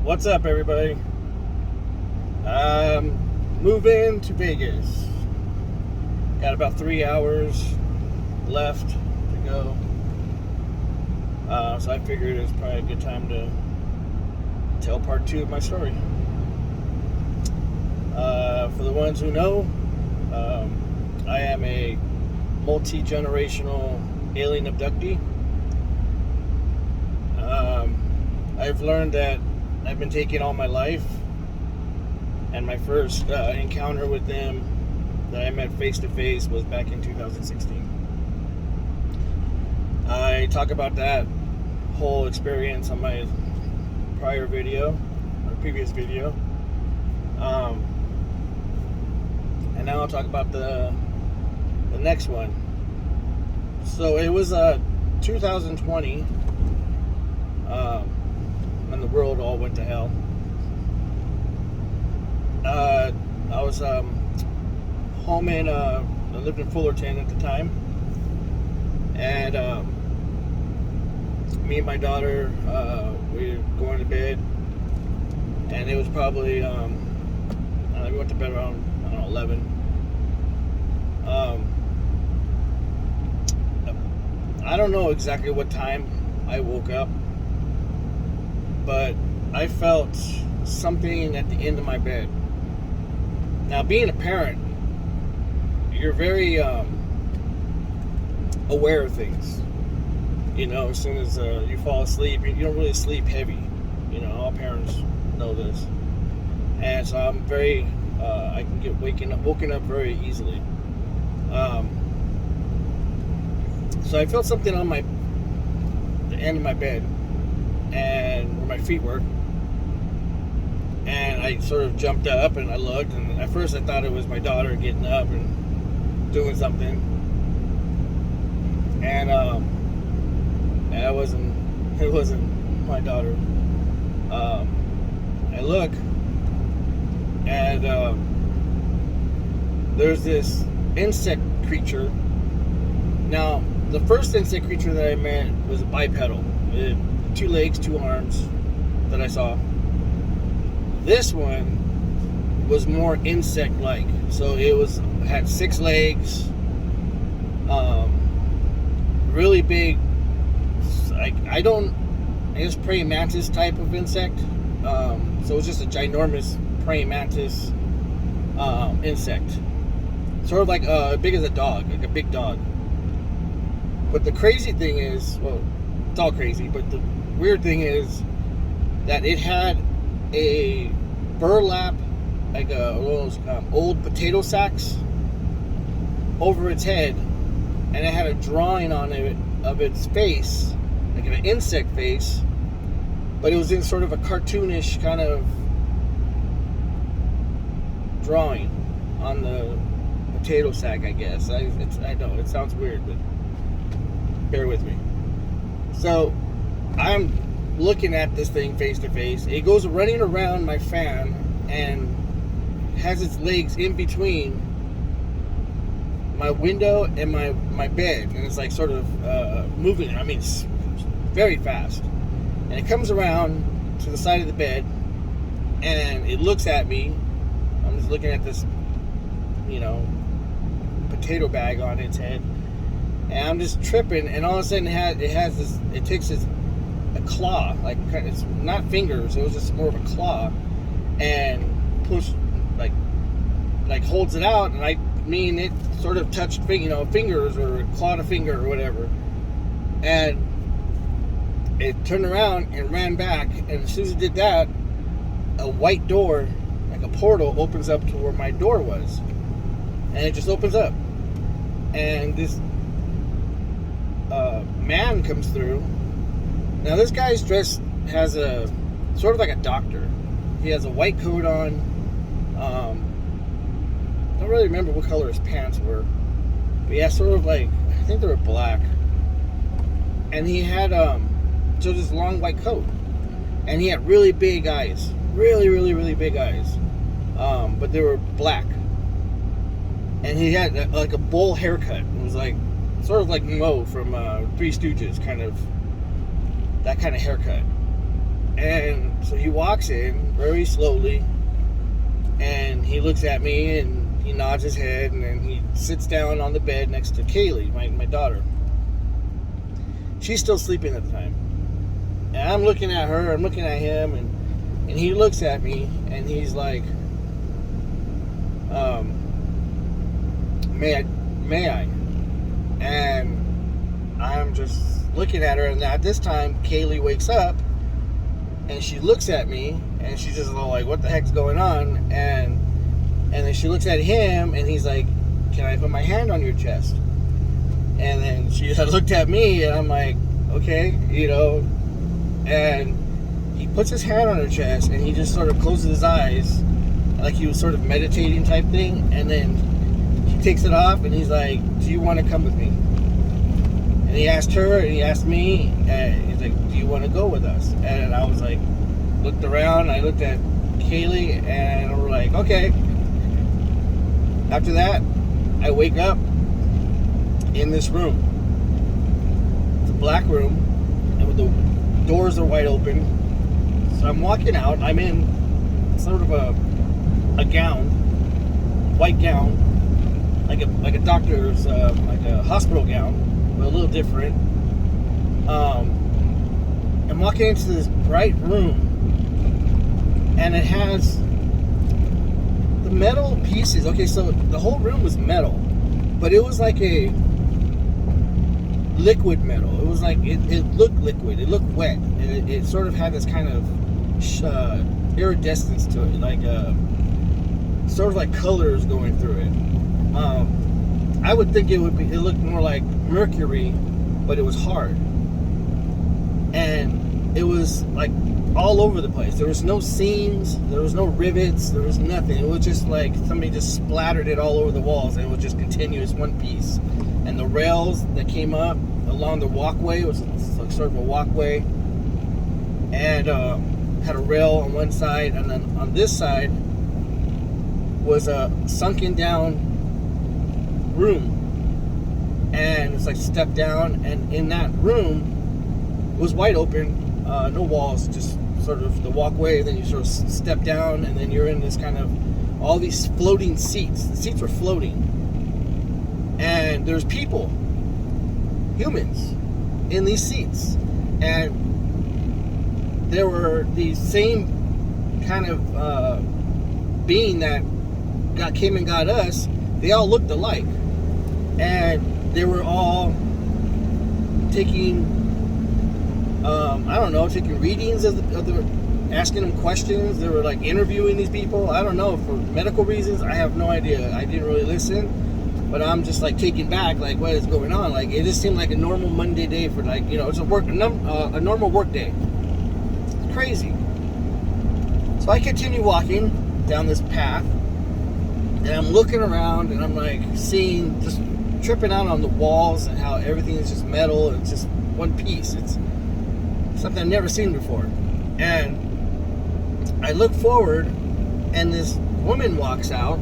What's up, everybody? Moving to Vegas. Got about 3 hours left to go. So I figured it was probably a good time to tell part 2 of my story. For the ones who know, I am a multi-generational alien abductee. I've learned that I've been taken all my life, and my first encounter with them that I met face to face was back in 2016. I talk about that whole experience on my prior video, or previous video, and now I'll talk about the next one. So it was 2020. When the world all went to hell. I was home in, I lived in Fullerton at the time, and me and my daughter, we were going to bed, and it was probably, we went to bed around, 11. I don't know exactly what time I woke up, but I felt something at the end of my bed. Now, being a parent, you're very aware of things. You know, as soon as you fall asleep, you don't really sleep heavy. You know, all parents know this. And so I'm very, I can get woken up very easily. So I felt something on the end of my bed, and where my feet were, and I sort of jumped up and I looked, and at first I thought it was my daughter getting up and doing something, and it wasn't my daughter. I look, and there's this insect creature. Now, the first insect creature that I met was a bipedal. 2 legs, 2 arms that I saw. This one was more insect-like. So it had 6 legs, really big. I guess praying mantis type of insect. So it was just a ginormous praying mantis insect, sort of like big as a dog, like a big dog. But the crazy thing is, well, it's all crazy, but the weird thing is that it had a burlap, like one of those old potato sacks over its head, and it had a drawing on it of its face, like an insect face, but it was in sort of a cartoonish kind of drawing on the potato sack, I guess. I know it sounds weird, but bear with me. So I'm looking at this thing face to face. It goes running around my fan and has its legs in between my window and my bed, and it's like sort of moving. I mean, it's very fast. And it comes around to the side of the bed, and it looks at me. I'm just looking at this, potato bag on its head, and I'm just tripping. And all of a sudden, it takes a claw, like it's not fingers. It was just more of a claw, and like holds it out, and it sort of touched fingers, or clawed a finger or whatever, and it turned around and ran back. And as soon as it did that, a white door, like a portal, opens up to where my door was, and it just opens up, and this man comes through. Now, this guy's dressed, has a sort of like a doctor. He has a white coat on. I don't really remember what color his pants were, but yeah, sort of like, I think they were black. And he had so this long white coat, and he had really big eyes, really, really, really big eyes, but they were black. And he had like a bowl haircut. It was like sort of like Mo from Three Stooges, kind of that kind of haircut. And so So he walks in very slowly, and he looks at me, and he nods his head, and then he sits down on the bed next to Kaylee, my daughter. She's still sleeping at the time. And I'm looking at her, I'm looking at him, and he looks at me, and he's like, may I? And I'm just looking at her, and at this time, Kaylee wakes up, and she looks at me, and she's just like, what the heck's going on? And then she looks at him, and he's like, can I put my hand on your chest? And then she looked at me, and I'm like, okay, and he puts his hand on her chest, and he just sort of closes his eyes, like he was sort of meditating type thing, and then he takes it off, and he's like, do you want to come with me? And he asked her, and he asked me, and he's like, do you want to go with us? And I was like, looked around, I looked at Kaylee, and we're like, okay. After that, I wake up in this room. It's a black room, and with the doors are wide open. So I'm walking out. I'm in sort of a gown, white gown, like a doctor's, like a hospital gown, but a little different. I'm walking into this bright room, and it has the metal pieces. Okay, so the whole room was metal, but it was like a liquid metal. It was like, it looked liquid, it looked wet, and it sort of had this kind of iridescence to it, like sort of like colors going through it. I would think it looked more like mercury, but it was hard, and it was like all over the place. There was no seams, there was no rivets, there was nothing. It was just like somebody just splattered it all over the walls, and it was just continuous, one piece. And the rails that came up along the walkway was like sort of a walkway, and had a rail on one side, and then on this side was a sunken down room, and it's like step down, and in that room was wide open, no walls, just sort of the walkway, and then you sort of step down, and then you're in this kind of all these floating seats. The seats were floating, and there's people, humans, in these seats, and there were these same kind of being that came and got us. They all looked alike, and they were all taking taking readings of the asking them questions. They were like interviewing these people. I don't know, for medical reasons. I have no idea. I didn't really listen, but I'm just like taken back, like what is going on? Like it just seemed like a normal Monday day for it's a normal work day. It's crazy. So I continue walking down this path, and I'm looking around, and I'm like seeing, just tripping out on the walls, and how everything is just metal, and it's just one piece. It's something I've never seen before. And I look forward, and this woman walks out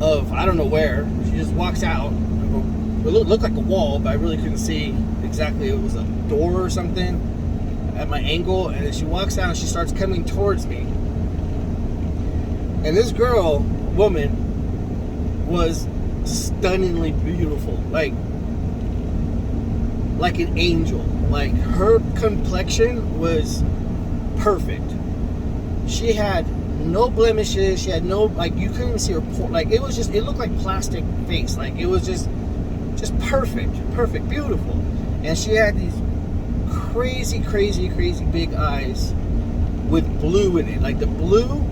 of, I don't know where. She just walks out. It looked like a wall, but I really couldn't see exactly. It was a door or something at my angle, and then she walks out, and she starts coming towards me. And this woman, was stunningly beautiful, like an angel. Like her complexion was perfect. She had no blemishes. She had no, like, you couldn't even see her like it looked like plastic face. Like it was just perfect, beautiful. And she had these crazy big eyes with blue in it, like the blue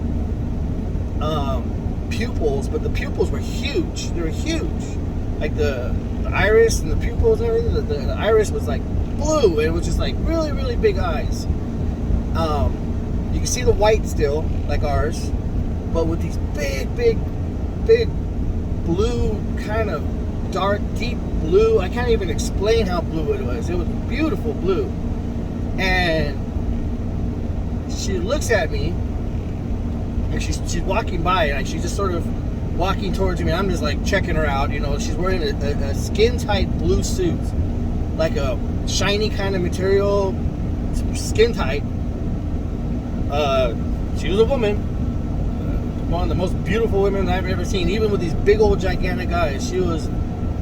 pupils, but the pupils were huge. They were huge, like the iris and the pupils and everything. The iris was like blue, and it was just like really big eyes. You can see the white still, like ours, but with these big blue, kind of dark, deep blue. I can't even explain how blue it was. It was beautiful blue. And she looks at me, and she's walking by, and she's just sort of walking towards me. I'm just like checking her out. She's wearing a skin-tight blue suit, like a shiny kind of material, skin-tight. She was a woman, one of the most beautiful women I've ever seen. Even with these big old gigantic eyes, she was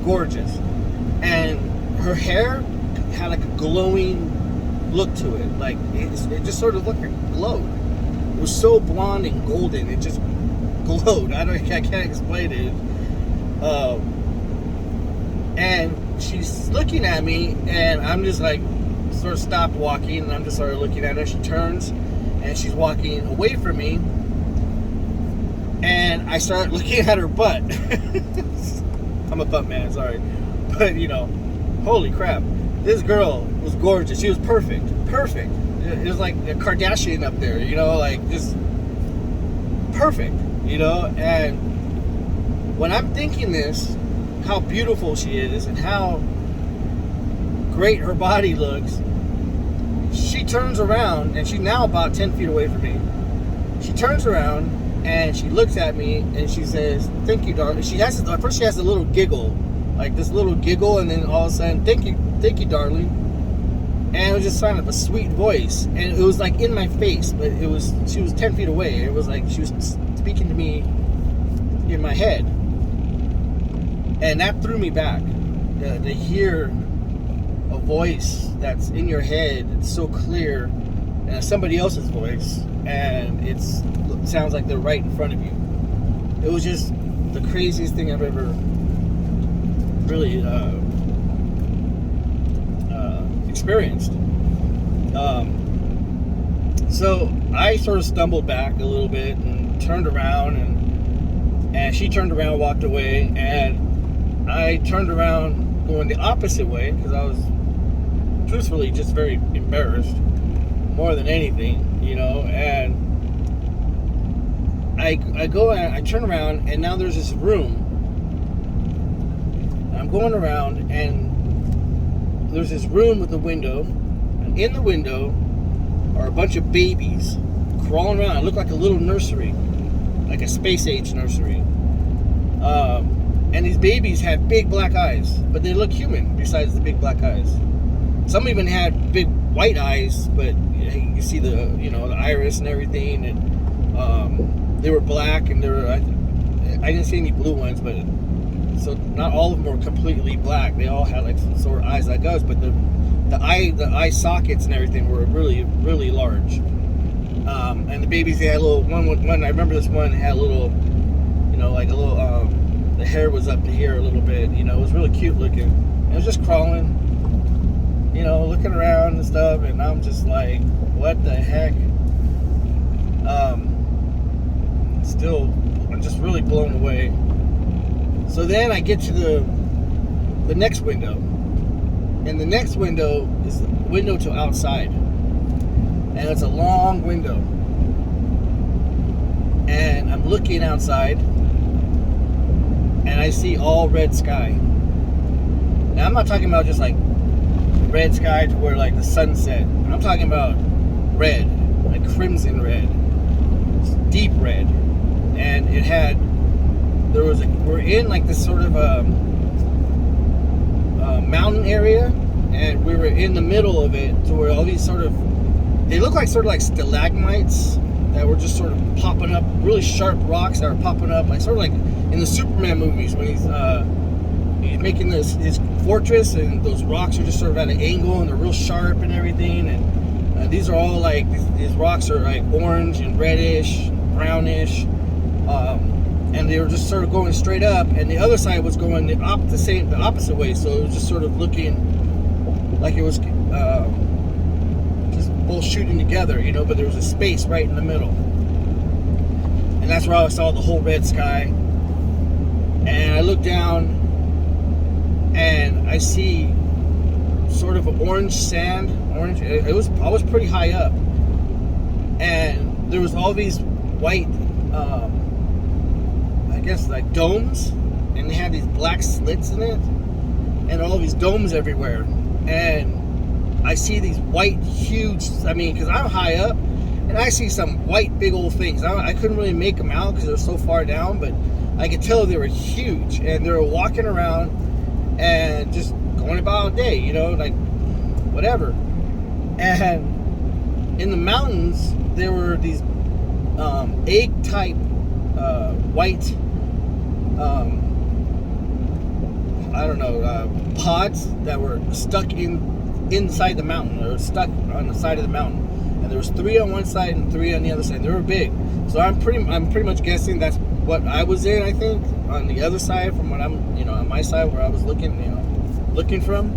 gorgeous. And her hair had like a glowing look to it. Like it just sort of looked like it glowed. It was so blonde and golden. It just glowed. I can't explain it. And she's looking at me, and I'm just like sort of stopped walking, and I'm just sort of looking at her. She turns, and she's walking away from me, and I start looking at her butt. I'm a butt man, sorry, but holy crap, this girl was gorgeous. She was perfect. It was like a Kardashian up there, like just perfect, and when I'm thinking this, how beautiful she is and how great her body looks, she turns around, and she's now about 10 feet away from me. She turns around and she looks at me and she says, "Thank you, darling." At first she has a little giggle, like this little giggle, and then all of a sudden, thank you, darling. And it was just kind of a sweet voice, and it was like in my face, but she was 10 feet away. It was like she was speaking to me in my head, and that threw me back. To hear a voice that's in your head, it's so clear, and it's somebody else's voice, and it sounds like they're right in front of you. It was just the craziest thing I've ever really experienced. So I sort of stumbled back a little bit and turned around, and she turned around and walked away, and I turned around going the opposite way because I was truthfully just very embarrassed more than anything, and I go and I turn around, and now there's this room. I'm going around, and there's this room with a window, and in the window are a bunch of babies crawling around. It looked like a little nursery, like a space-age nursery. And these babies had big black eyes, but they look human besides the big black eyes. Some even had big white eyes, but you see the the iris and everything, and they were black, and I didn't see any blue ones, but so not all of them were completely black. They all had like some sort of eyes like us, but the eye sockets and everything were really, really large. And the babies, they had a little one. I remember this one had a little, like a little. The hair was up to here a little bit. It was really cute looking. It was just crawling, looking around and stuff, and I'm just like, what the heck? Still, I'm just really blown away. So then I get to the next window, and the next window is the window to outside, and it's a long window, and I'm looking outside, and I see all red sky. Now I'm not talking about just like red sky to where like the sunset. I'm talking about red, like crimson red, deep red, and we're in like this sort of mountain area, and we were in the middle of it, to where all these they look like stalagmites that were just sort of popping up, really sharp rocks that were popping up, like sort of like in the Superman movies when he's making his fortress, and those rocks are just sort of at an angle, and they're real sharp and everything, and these are all like, these rocks are like orange and reddish, brownish, and they were just sort of going straight up, and the other side was going the opposite way, so it was just sort of looking like it was just both shooting together, but there was a space right in the middle, and that's where I saw the whole red sky. And I look down, and I see sort of an orange sand. I was pretty high up, and there was all these white, I guess like domes, and they had these black slits in it, and all these domes everywhere. And I see these white, huge. Because I'm high up, and I see some white, big old things. I couldn't really make them out because they were so far down, but I could tell they were huge, and they were walking around and just going about day, like whatever. And in the mountains, there were these egg-type white, I don't know, pods that were stuck inside the mountain, or stuck on the side of the mountain. And there was 3 on one side and 3 on the other side. They were big, so I'm pretty much guessing that's what I was in. I think on the other side from what I'm, on my side where I was looking from.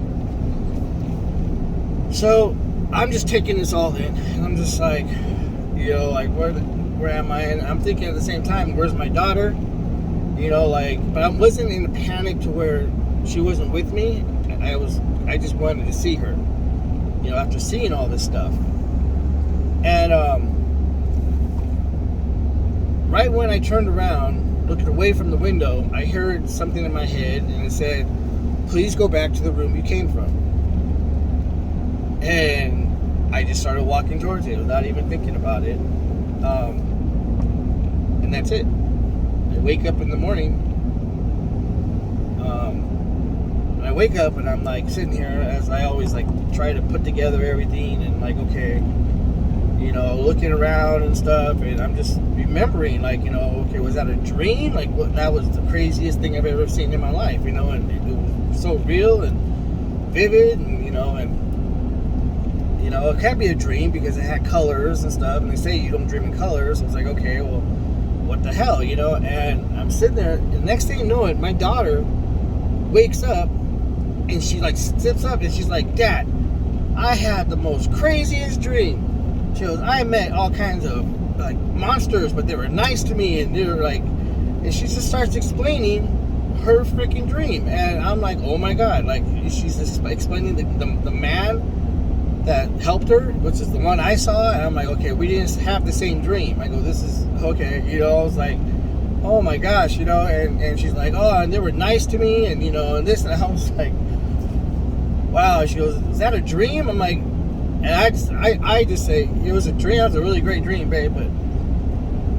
So I'm just taking this all in, and I'm just like, like where am I? And I'm thinking at the same time, where's my daughter? But I wasn't in a panic to where she wasn't with me. I just wanted to see her, after seeing all this stuff. And right when I turned around, looking away from the window, I heard something in my head, and it said, "Please go back to the room you came from." And I just started walking towards it without even thinking about it. And that's it. I wake up in the morning. And I wake up and I'm like sitting here, as I always like try to put together everything, and like, okay, looking around and stuff, and I'm just remembering, like, okay, was that a dream? Like, that was the craziest thing I've ever seen in my life, and it was so real and vivid, and it can't be a dream because it had colors and stuff, and they say you don't dream in colors. So it's like, okay, well, what the hell, And I'm sitting there, and the next thing you know it, my daughter wakes up, and she like sits up, and she's like, "Dad, I had the most craziest dream." She goes, "I met all kinds of like monsters, but they were nice to me," and they were like, and she just starts explaining her freaking dream, and I'm like, oh my god, like she's just explaining the man that helped her, which is the one I saw, and I'm like, okay, we didn't have the same dream. I go, this is okay, I was like, oh my gosh, and she's like, oh, and they were nice to me, and and this, and I was like, wow. She goes, is that a dream? I'm like, and I just say, it was a dream. It was a really great dream, babe, but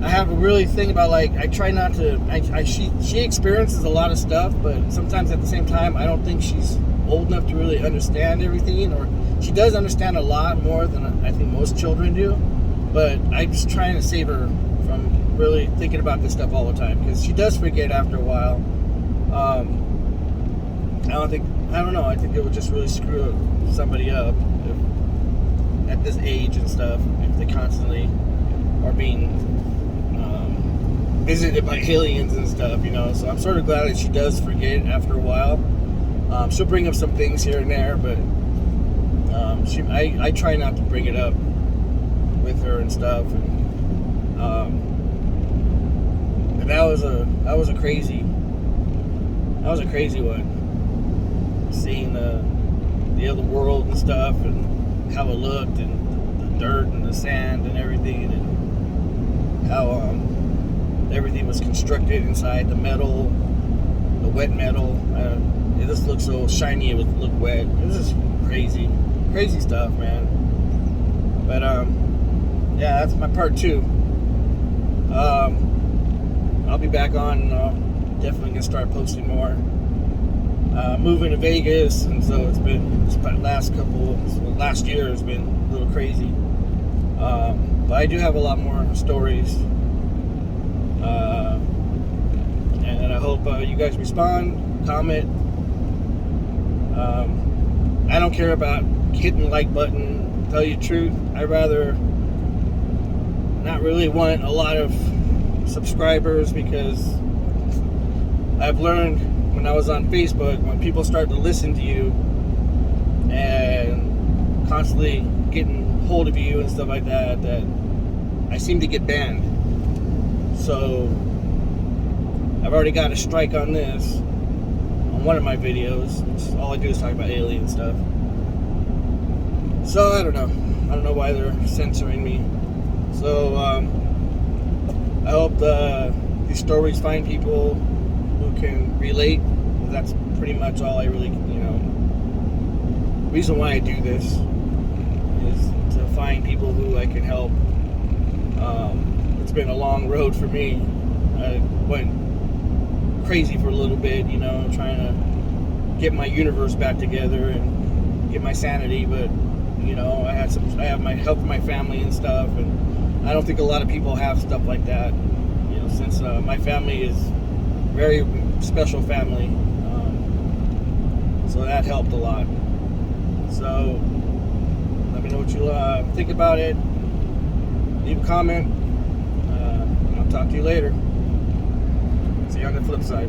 I have a really thing about, like, I try not to, she experiences a lot of stuff, but sometimes at the same time, I don't think she's old enough to really understand everything, or she does understand a lot more than I think most children do, but I'm just trying to save her from really thinking about this stuff all the time, because she does forget after a while. I don't know, I think it would just really screw somebody up at this age and stuff, if they constantly are being visited by aliens and stuff, so I'm sort of glad that she does forget after a while. She'll bring up some things here and there, but I try not to bring it up with her and stuff, and that was a crazy one, seeing the other world and stuff, and how it looked, and the dirt and the sand and everything, and how everything was constructed inside the metal, the wet metal. It just looked so shiny, it would look wet. It was just crazy stuff, man. But yeah, that's my part 2. I'll be back on. Definitely gonna start posting more. Moving to Vegas, and so it's been last year has been a little crazy. But I do have a lot more stories, and I hope you guys respond, comment. I don't care about hitting the like button. Tell you the truth, I'd rather not really want a lot of subscribers, because I've learned when I was on Facebook, when people start to listen to you and constantly getting hold of you and stuff like that, that I seem to get banned. So I've already got a strike on this on one of my videos, which all I do is talk about alien stuff. So I don't know why they're censoring me. So I hope these stories find people who can relate. That's pretty much all I really, reason why I do this is to find people who I can help. It's been a long road for me. I went crazy for a little bit, trying to get my universe back together and get my sanity, but You know, I have my help my family and stuff, and I don't think a lot of people have stuff like that. You know, since my family is very special family, so that helped a lot. So let me know what you think about it. Leave a comment. I'll talk to you later. See you on the flip side.